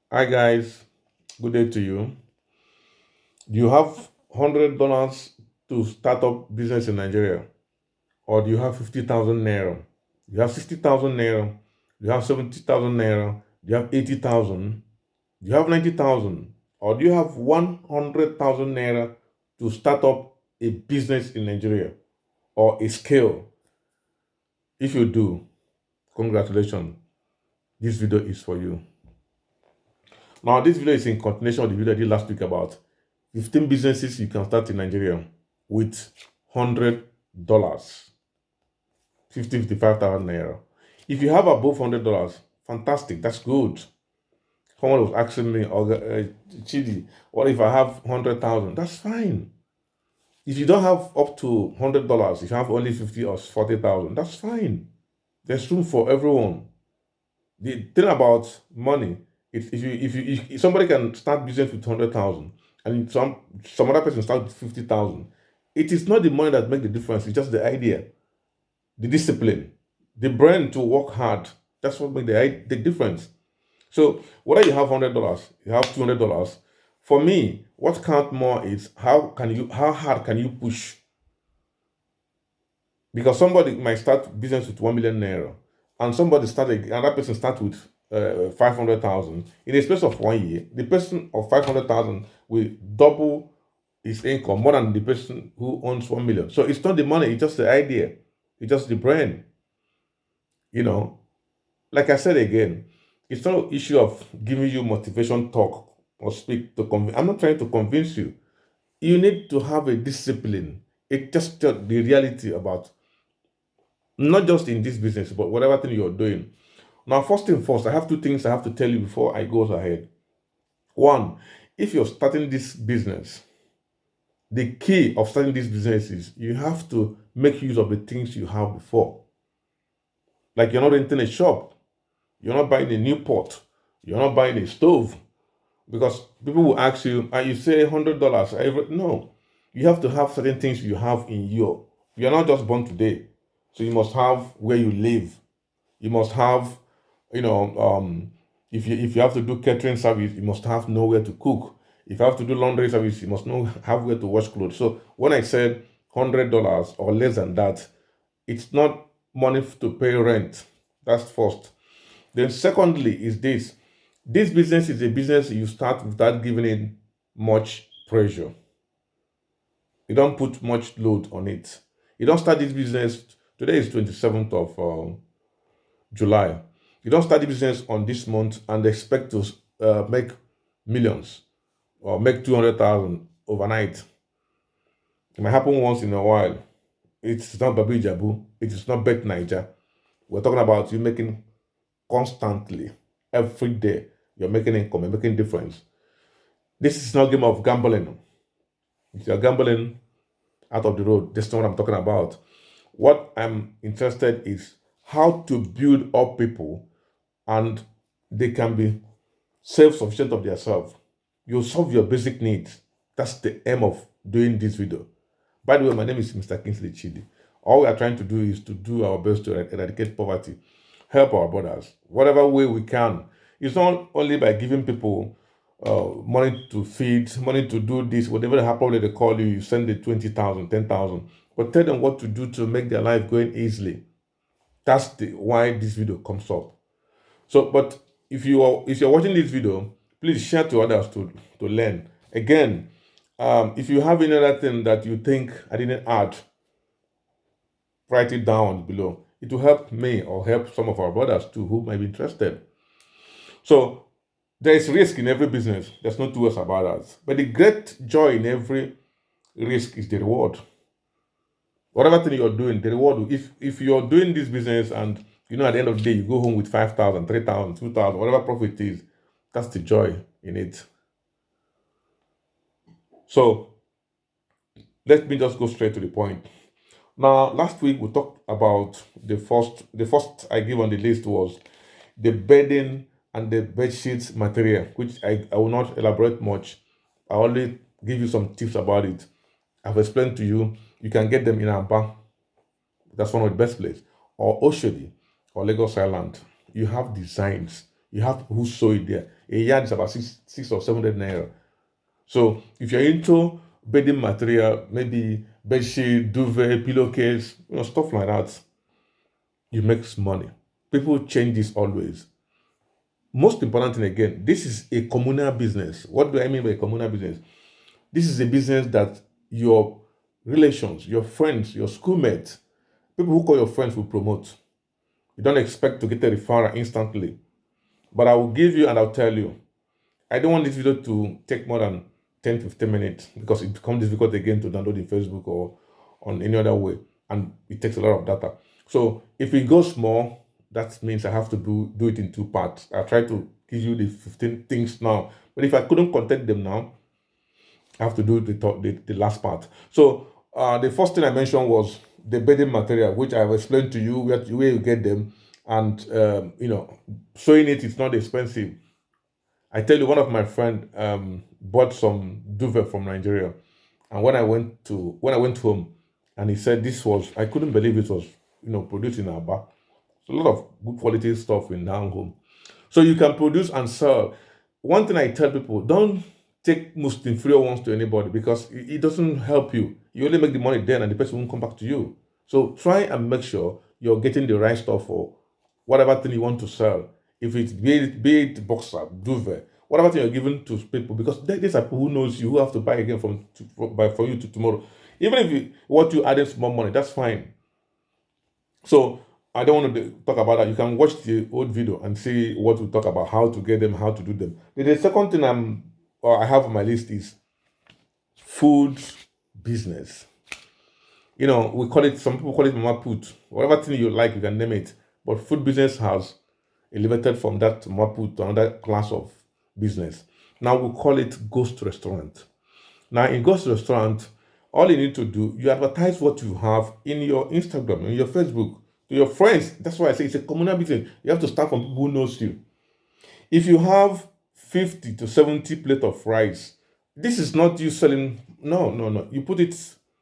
Hi guys, good day to you. Do you have $100 to start up business in Nigeria, or do you have 50,000 naira? Do you have 60,000 naira? Do you have 70,000 naira? Do you have 80,000? Do you have 90,000? Or do you have 100,000 naira to start up a business in Nigeria or a scale? If you do, congratulations. This video is for you. Now, this video is in continuation of the video I did last week about 15 businesses you can start in Nigeria with $100, 55,000 naira. If you have above $100, fantastic, that's good. Someone was asking me, Chidi, what if I have 100,000? That's fine. If you don't have up to $100, if you have only 50 or 40,000, that's fine. There's room for everyone. The thing about money, if somebody can start business with 100,000 and some other person start with 50,000, it is not the money that make the difference. It's just the idea, the discipline, the brain to work hard. That's what make the difference. So whether you have $100, you have $200, for me, what count more is how hard can you push? Because somebody might start business with 1 million naira, and another person start with 500,000. In a space of 1 year, the person of 500,000 will double his income more than the person who owns 1 million. So it's not the money; it's just the idea, it's just the brain. You know, like I said again, it's not an issue of giving you motivation talk or speak to convince. I'm not trying to convince you. You need to have a discipline. It's just the reality about not just in this business, but whatever thing you're doing. Now, first thing first, I have two things I have to tell you before I go ahead. One, if you're starting this business, the key of starting this business is you have to make use of the things you have before. Like you're not renting a shop, you're not buying a new pot, you're not buying a stove. Because people will ask you, and you say $100. No, you have to have certain things you have in you. You're not just born today. So you must have where you live. You must have, you know, if you have to do catering service, you must have nowhere to cook. If you have to do laundry service, you must have where to wash clothes. So when I said $100 or less than that, it's not money to pay rent. That's first. Then secondly is this. This business is a business you start without giving it much pressure. You don't put much load on it. You don't start this business. Today is 27th of July. You don't start the business on this month and expect to make millions or make 200,000 overnight. It might happen once in a while. It's not Babu Jabu. It is not Bet Niger. We're talking about you making constantly, every day. You're making income, you're making difference. This is not a game of gambling. If you're gambling out of the road, that's not what I'm talking about. What I'm interested is how to build up people and they can be self-sufficient of themselves. You solve your basic needs. That's the aim of doing this video. By the way, my name is Mr. Kingsley Chidi. All we are trying to do is to do our best to eradicate poverty, help our brothers, whatever way we can. It's not only by giving people money to feed, money to do this, whatever happen they call you, you send the 20,000, 10,000, but tell them what to do to make their life going easily. That's why this video comes up. So, but if you're watching this video, please share to others to learn. Again, if you have any other thing that you think I didn't add, write it down below. It will help me or help some of our brothers too who might be interested. So there is risk in every business. There's no two ways about that. But the great joy in every risk is the reward. Whatever thing you're doing, the reward. If you're doing this business and at the end of the day you go home with 5,000, 3,000, 2,000, whatever profit it is, that's the joy in it. So let me just go straight to the point. Now, last week we talked about the first I give on the list was the bedding and the bed sheets material, which I will not elaborate much. I only give you some tips about it. I've explained to you, you can get them in Aba. That's one of the best places. Or Oshodi or Lagos Island. You have designs. You have people who sew it there. A yard is about six or 700 naira. So if you're into bedding material, maybe bedsheet, duvet, pillowcase, stuff like that, you make money. People change this always. Most important thing again, this is a communal business. What do I mean by a communal business? This is a business that your relations, your friends, your schoolmates, people who call your friends will promote. You don't expect to get a referral instantly. But I will give you and I'll tell you. I don't want this video to take more than 10 15 minutes because it becomes difficult again to download in Facebook or on any other way. And it takes a lot of data. So if it goes small, that means I have to do it in two parts. I try to give you the 15 things now. But if I couldn't content them now, I have to do the last part. So the first thing I mentioned was the bedding material, which I have explained to you where you get them. And, sewing it is not expensive. I tell you, one of my friend bought some duvet from Nigeria, and when I went home, and he said this was, I couldn't believe it was produced in Aba. So a lot of good quality stuff in down home. So you can produce and sell. One thing I tell people: don't take most inferior ones to anybody because it doesn't help you. You only make the money then, and the person won't come back to you. So try and make sure you're getting the right stuff for whatever thing you want to sell. If it's be it boxer, duvet, whatever thing you're giving to people, because these are people who knows you, who have to buy again for you to tomorrow. Even if what you adding small money, that's fine. So I don't want to talk about that. You can watch the old video and see what we talk about, how to get them, how to do them. The second thing I have on my list is food business. We call it, some people call it mama put. Whatever thing you like, you can name it. But food business has elevated from that mama put to another class of business. Now we call it ghost restaurant. Now in ghost restaurant, all you need to do, you advertise what you have in your Instagram, in your Facebook, to your friends. That's why I say it's a communal business. You have to start from people who knows you. If you have 50 to 70 plate of rice, this is not you selling. No. You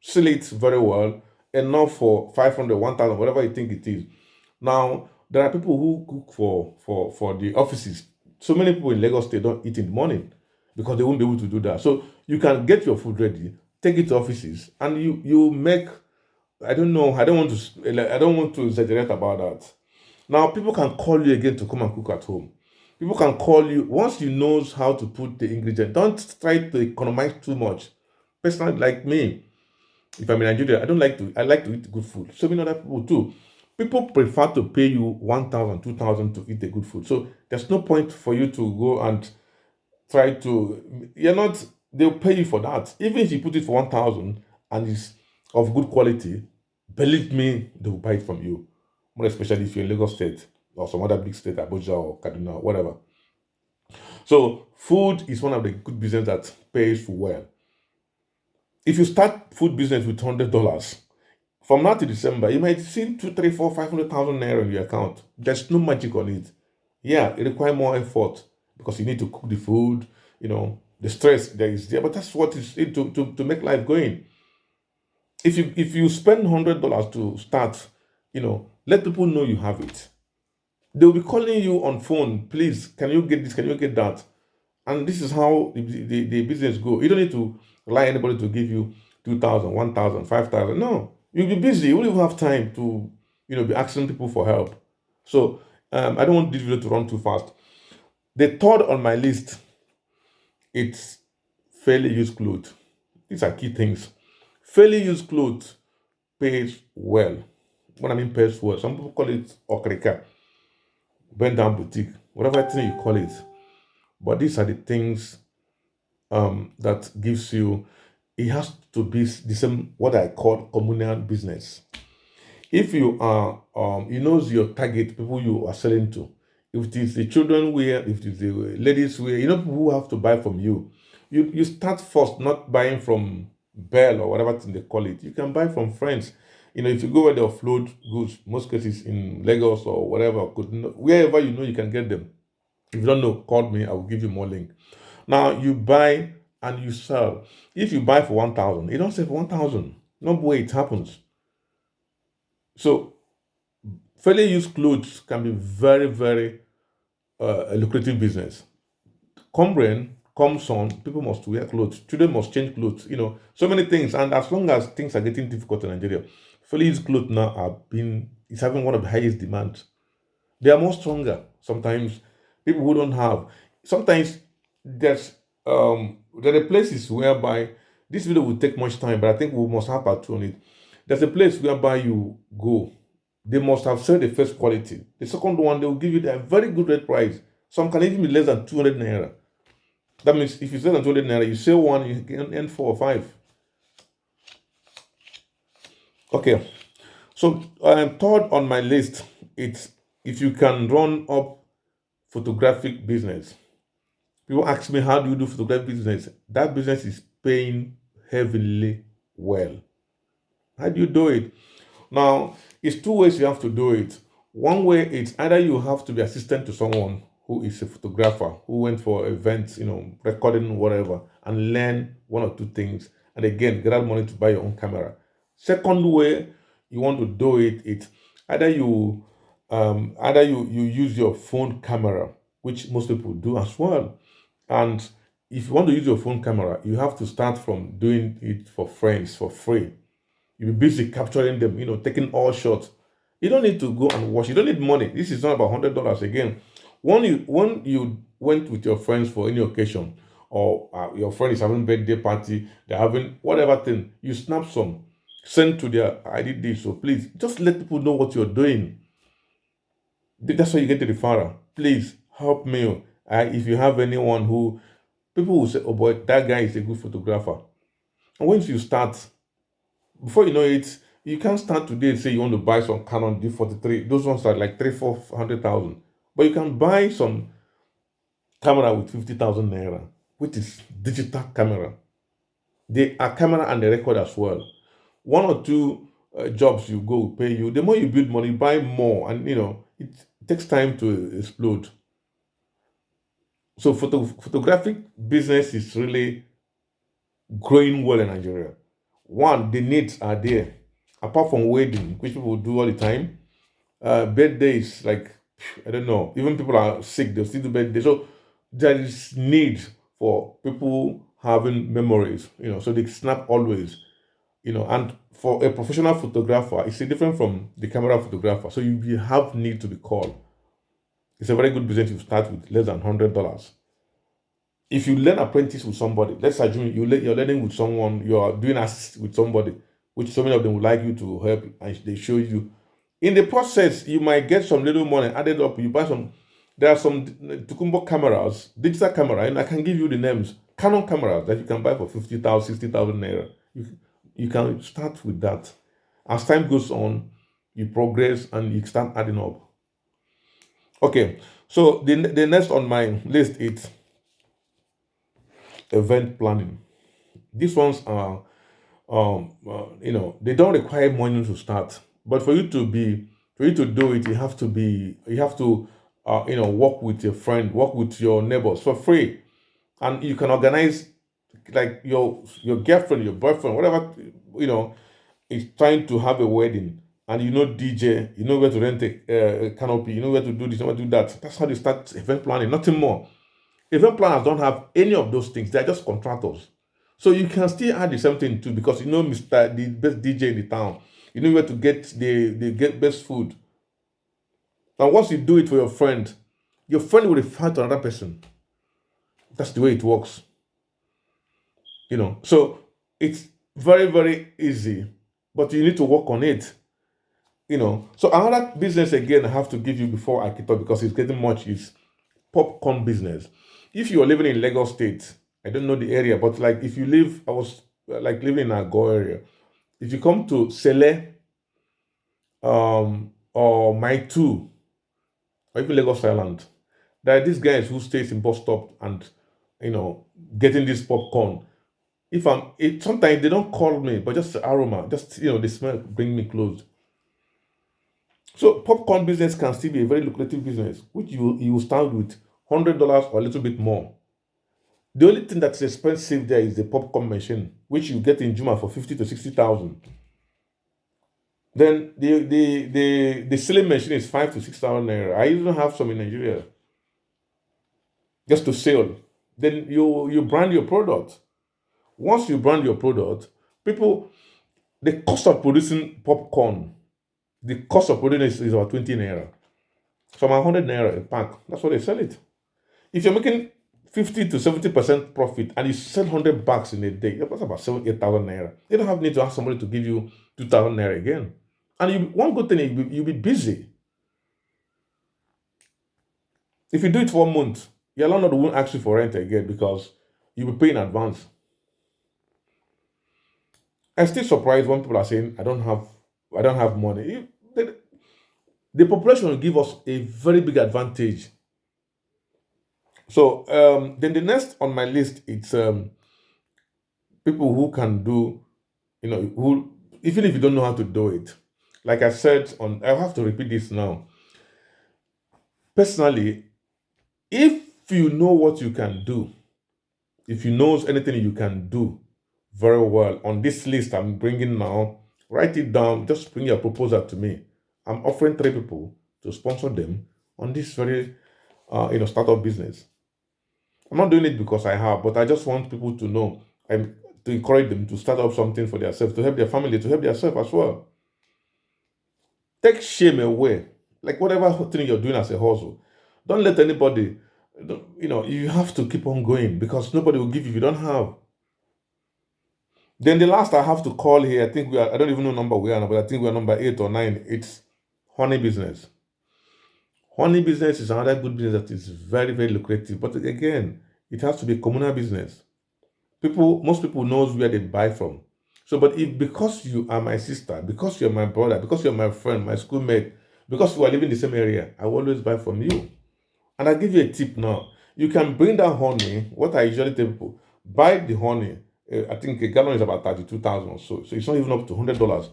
sell it very well, enough for 500, 1,000, whatever you think it is. Now, there are people who cook for the offices. So many people in Lagos, they don't eat in the morning because they won't be able to do that. So you can get your food ready, take it to offices, and you make, I don't know, I don't want to exaggerate about that. Now people can call you again to come and cook at home. People can call you once you knows how to put the ingredient. Don't try to economize too much. Personally, like me, if I'm in Nigeria, I like to eat good food. So many other people too. People prefer to pay you 1,000, 2,000 to eat a good food. So there's no point for you to go and try to, they'll pay you for that. Even if you put it for 1,000 and it's of good quality, believe me, they will buy it from you. More especially if you're in Lagos State or some other big state, Abuja or Kaduna, or whatever. So food is one of the good business that pays well. If you start food business with $100, from now to December, you might see 2, 3, 4, 500,000 naira in your account. There's no magic on it. Yeah, it requires more effort because you need to cook the food, the stress there is there, but that's what is it to make life going. If you spend $100 to start, let people know you have it. They'll be calling you on phone, please, can you get this, can you get that? And this is how the business go. You don't need to rely on anybody to give you 2,000, 1,000, 5,000. No, you'll be busy. You won't even have time to, be asking people for help. So I don't want this video to run too fast. The third on my list, it's fairly used clothes. These are key things. Fairly used clothes pays well. What I mean pays well, some people call it okrika, bend down boutique, whatever thing you call it. But these are the things that gives you, it has to be the same, what I call communal business. If you are, knows your target, people you are selling to. If it is the children wear, if it is the ladies wear, people who have to buy from you. You start first not buying from Bell or whatever thing they call it. You can buy from friends. If you go where they offload goods, most cases in Lagos or whatever, wherever you can get them. If you don't know, call me, I will give you more link. Now you buy and you sell. If you buy for 1,000, you don't sell for 1,000. No way it happens. So fairly used clothes can be very, very a lucrative business. Come rain, come sun, people must wear clothes. Children must change clothes. So many things. And as long as things are getting difficult in Nigeria, Phillies clothes now are being it's having one of the highest demands. They are more stronger. Sometimes people who don't have. Sometimes there are places whereby this video will take much time, but I think we must have part two on it. There's a place whereby you go. They must have said the first quality. The second one, they will give you a very good rate price. Some can even be less than 200 naira. That means if you sell on 200 naira, you sell one, you can earn 4 or 5. Okay. So third on my list, it's if you can run up photographic business. People ask me, how do you do photographic business? That business is paying heavily well. How do you do it? Now, it's two ways you have to do it. One way, it's either you have to be assistant to someone who is a photographer who went for events, recording whatever, and learn one or two things, and again get out money to buy your own camera. Second way you want to do it, it's either you use your phone camera, which most people do as well. And if you want to use your phone camera, you have to start from doing it for friends for free. You'll be busy capturing them, taking all shots. You don't need to go and watch. You don't need money. This is not about $100 again. When you went with your friends for any occasion, or your friend is having birthday party, they're having whatever thing, you snap some, send to their I did this. So please just let people know what you're doing. That's how you get the referral. Please help me. If you have anyone who people will say, oh boy, that guy is a good photographer. And once you start, before you know it, you can't start today and say you want to buy some Canon D43. Those ones are like 300,000, 400,000. But you can buy some camera with 50,000 naira, which is digital camera. They are camera and the record as well. One or two jobs you go will pay you. The more you build money, buy more, and it takes time to explode. So photographic business is really growing well in Nigeria. One, the needs are there. Apart from wedding, which people do all the time, birthdays, like, I don't know, even people are sick, they'll still do birthday. So there is need for people having memories, so they snap always, and for a professional photographer, it's different from the camera photographer. So you have need to be called. It's a very good business to start with less than $100. If you learn apprentice with somebody, let's assume you're learning with someone, you're doing assist with somebody, which so many of them would like you to help, and they show you. In the process, you might get some little money added up. You buy some. There are some Tukumbo cameras, digital camera, and I can give you the names. Canon cameras that you can buy for 50,000, 60,000 naira. You can start with that. As time goes on, you progress and you start adding up. Okay, so the next on my list is event planning. These ones are, they don't require money to start, but for you to do it, you have to, work with your friend, work with your neighbors for free, and you can organize like your girlfriend, your boyfriend, whatever, is trying to have a wedding, and DJ, you know where to rent a canopy, you know where to do this, you know where to do that. That's how they start event planning. Nothing more. Event planners don't have any of those things. They're just contractors. So you can still add the same thing too, because Mr. the best DJ in the town. You know where to get the get best food. And once you do it for your friend will refer to another person. That's the way it works. So it's very, very easy, but you need to work on it. So another business again I have to give you before I keep up, because it's getting much, is popcorn business. If you are living in Lagos State, I don't know the area, but like if you live, I was like living in Agor area. If you come to Sele, or Maitu, or even Lagos Island, there are these guys who stays in bus stop and getting this popcorn. Sometimes they don't call me, but just the aroma, just the smell bring me close. So popcorn business can still be a very lucrative business, which you will start with $100 or a little bit more. The only thing that's expensive there is the popcorn machine, which you get in Juma for 50 to 60,000. Then the selling machine is 5 to 6,000 naira. I even have some in Nigeria. just to sell. Then you brand your product. Once you brand your product, people, the cost of producing popcorn, the cost of producing is about 20 naira. So about 100 naira a pack. That's what they sell it. If you're making 50 to 70% profit and you sell 100 bucks in a day, that's about 8,000 naira. You don't have need to ask somebody to give you 2,000 naira again. And one good thing is you'll be busy. If you do it for a month, your landlord won't ask you for rent again because you'll be paying in advance. I'm still surprised when people are saying, I don't have money. The population will give us a very big advantage. So then the next on my list, it's people who can do, who, even if you don't know how to do it. Like I said, I have to repeat this now. Personally, if you know what you can do, if you know anything you can do very well on this list I'm bringing now, write it down. Just bring your proposal to me. I'm offering 3 people to sponsor them on this very, startup business. I'm not doing it because I have, but I just want people to know and to encourage them to start up something for themselves, to help their family, to help themselves as well. Take shame away. Like whatever thing you're doing as a hustle, don't let anybody. You have to keep on going because nobody will give you if you don't have. Then the last I have to call here, I think we are. I don't even know number we are, but I think we are number 8 or 9. It's honey business. Honey business is another good business that is very, very lucrative. But again, it has to be communal business. Most people knows where they buy from. So, but if because you are my sister, because you're my brother, because you're my friend, my schoolmate, because we are living in the same area, I will always buy from you. And I give you a tip now. You can bring that honey. What I usually tell people, buy the honey. I think a gallon is about 32,000 or so. So it's not even up to $100.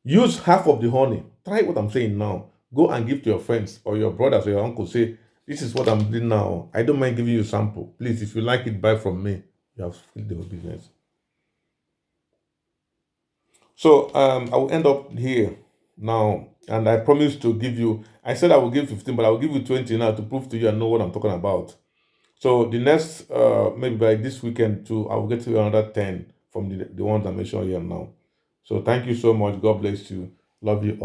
Use half of the honey. Try what I'm saying now. Go and give to your friends or your brothers or your uncle. Say, this is what I'm doing now. I don't mind giving you a sample. Please, if you like it, buy from me. You have filled the whole business. So I will end up here now. And I promise to give you, I said I will give 15, but I will give you 20 now to prove to you I know what I'm talking about. So the next, maybe by this weekend too, I will get to you another 10 from the ones I mentioned here now. So thank you so much. God bless you. Love you all.